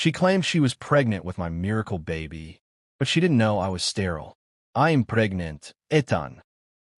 She claimed she was pregnant with my miracle baby, but she didn't know I was sterile. I am pregnant, Ethan.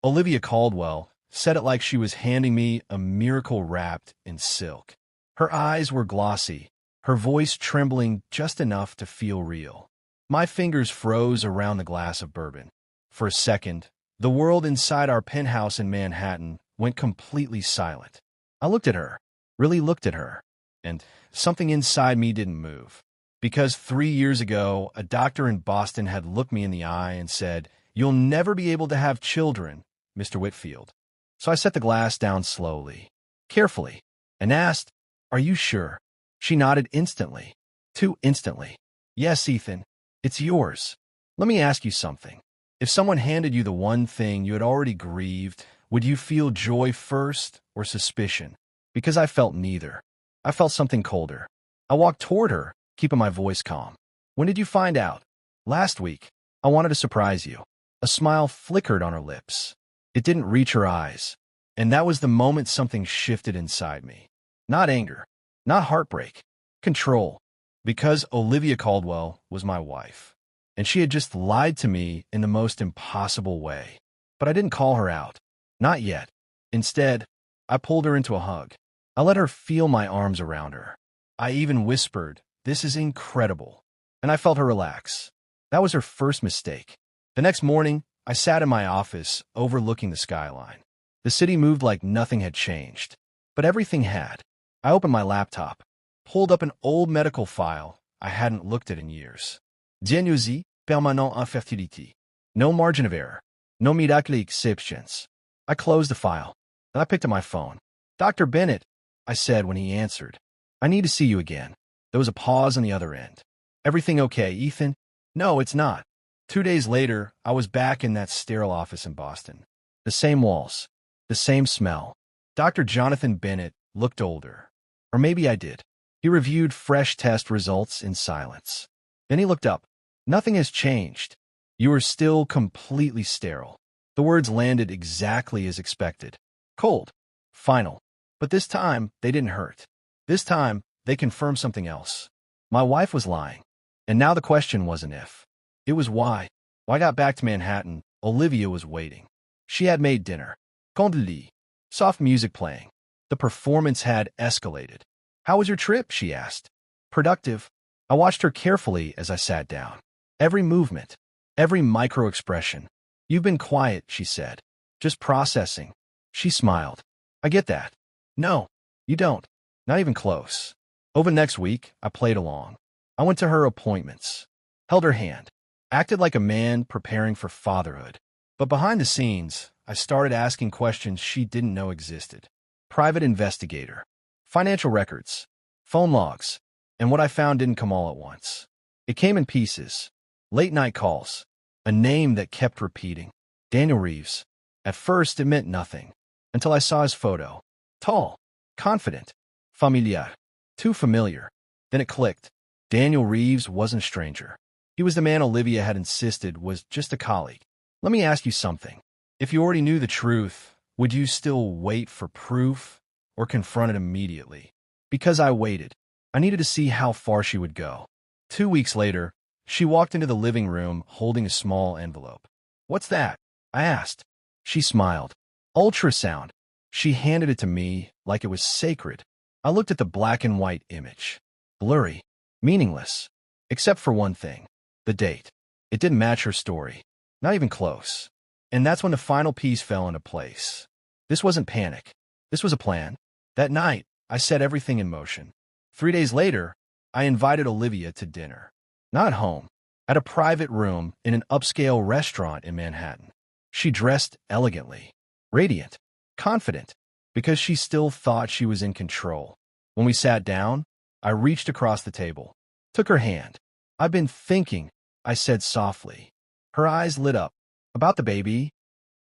Olivia Caldwell said it like she was handing me a miracle wrapped in silk. Her eyes were glossy, her voice trembling just enough to feel real. My fingers froze around the glass of bourbon. For a second, the world inside our penthouse in Manhattan went completely silent. I looked at her, really looked at her, and something inside me didn't move. Because 3 years ago, a doctor in Boston had looked me in the eye and said, "You'll never be able to have children, Mr. Whitfield." So I set the glass down slowly, carefully, and asked, "Are you sure?" She nodded instantly. Too instantly. "Yes, Ethan, it's yours. Let me ask you something. If someone handed you the one thing you had already grieved, would you feel joy first or suspicion?" Because I felt neither. I felt something colder. I walked toward her, keeping my voice calm. "When did you find out?" "Last week. I wanted to surprise you." A smile flickered on her lips. It didn't reach her eyes. And that was the moment something shifted inside me. Not anger. Not heartbreak. Control. Because Olivia Caldwell was my wife. And she had just lied to me in the most impossible way. But I didn't call her out. Not yet. Instead, I pulled her into a hug. I let her feel my arms around her. I even whispered, "This is incredible." And I felt her relax. That was her first mistake. The next morning, I sat in my office, overlooking the skyline. The city moved like nothing had changed. But everything had. I opened my laptop, pulled up an old medical file I hadn't looked at in years. Diagnosis permanent infertilité. No margin of error. No miracle exceptions. I closed the file, and I picked up my phone. "Dr. Bennett," I said when he answered. "I need to see you again." There was a pause on the other end. "Everything okay, Ethan?" "No, it's not." 2 days later, I was back in that sterile office in Boston. The same walls. The same smell. Dr. Jonathan Bennett looked older. Or maybe I did. He reviewed fresh test results in silence. Then he looked up. "Nothing has changed. You are still completely sterile." The words landed exactly as expected. Cold. Final. But this time, they didn't hurt. This time, they confirmed something else. My wife was lying. And now the question wasn't if. It was why. When I got back to Manhattan, Olivia was waiting. She had made dinner. Qley. Soft music playing. The performance had escalated. "How was your trip?" she asked. "Productive." I watched her carefully as I sat down. Every movement. Every micro-expression. "You've been quiet," she said. "Just processing." She smiled. "I get that." "No, you don't. Not even close." Over the next week, I played along. I went to her appointments. Held her hand. Acted like a man preparing for fatherhood. But behind the scenes, I started asking questions she didn't know existed. Private investigator. Financial records. Phone logs. And what I found didn't come all at once. It came in pieces. Late-night calls. A name that kept repeating. Daniel Reeves. At first, it meant nothing. Until I saw his photo. Tall. Confident. Familiar. Too familiar. Then it clicked. Daniel Reeves wasn't a stranger. He was the man Olivia had insisted was just a colleague. "Let me ask you something. If you already knew the truth, would you still wait for proof or confront it immediately?" Because I waited. I needed to see how far she would go. 2 weeks later, she walked into the living room holding a small envelope. "What's that?" I asked. She smiled. "Ultrasound." She handed it to me like it was sacred. I looked at the black and white image. Blurry. Meaningless. Except for one thing. The date. It didn't match her story. Not even close. And that's when the final piece fell into place. This wasn't panic. This was a plan. That night, I set everything in motion. 3 days later, I invited Olivia to dinner. Not at home. At a private room in an upscale restaurant in Manhattan. She dressed elegantly. Radiant. Confident. Because she still thought she was in control. When we sat down, I reached across the table. Took her hand. "I've been thinking," I said softly. Her eyes lit up. "About the baby?"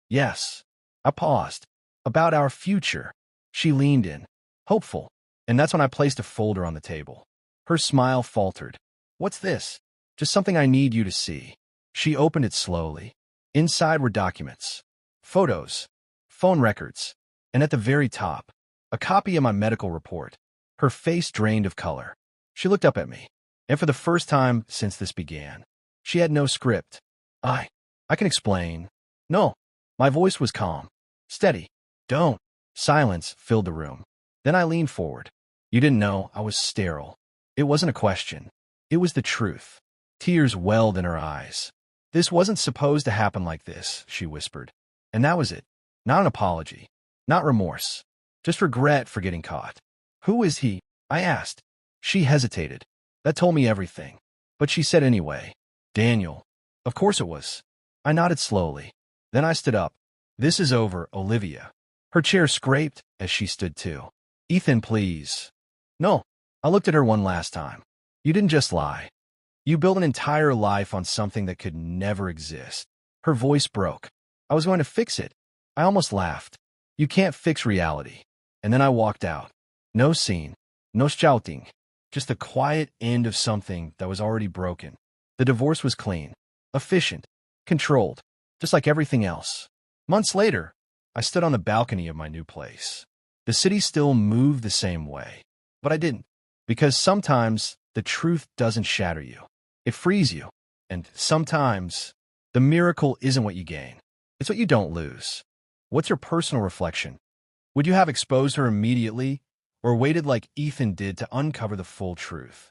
"Yes." I paused. "About our future." She leaned in. Hopeful. And that's when I placed a folder on the table. Her smile faltered. "What's this?" "Just something I need you to see." She opened it slowly. Inside were documents. Photos. Phone records. And at the very top, a copy of my medical report. Her face drained of color. She looked up at me. And for the first time since this began, she had no script. I can explain. No. My voice was calm. Steady. Don't. Silence filled the room. Then I leaned forward. You didn't know I was sterile. It wasn't a question. It was the truth. Tears welled in her eyes. This wasn't supposed to happen like this, she whispered. And that was it. Not an apology. Not remorse. Just regret for getting caught. Who is he? I asked. She hesitated. That told me everything. But she said anyway. Daniel. Of course it was. I nodded slowly. Then I stood up. This is over, Olivia. Her chair scraped as she stood too. Ethan, please. No. I looked at her one last time. You didn't just lie. You built an entire life on something that could never exist. Her voice broke. I was going to fix it. I almost laughed. You can't fix reality. And then I walked out. No scene. No shouting. Just the quiet end of something that was already broken. The divorce was clean. Efficient. Controlled. Just like everything else. Months later, I stood on the balcony of my new place. The city still moved the same way. But I didn't. Because sometimes the truth doesn't shatter you. It frees you. And sometimes the miracle isn't what you gain. It's what you don't lose. What's your personal reflection? Would you have exposed her immediately or waited like Ethan did to uncover the full truth?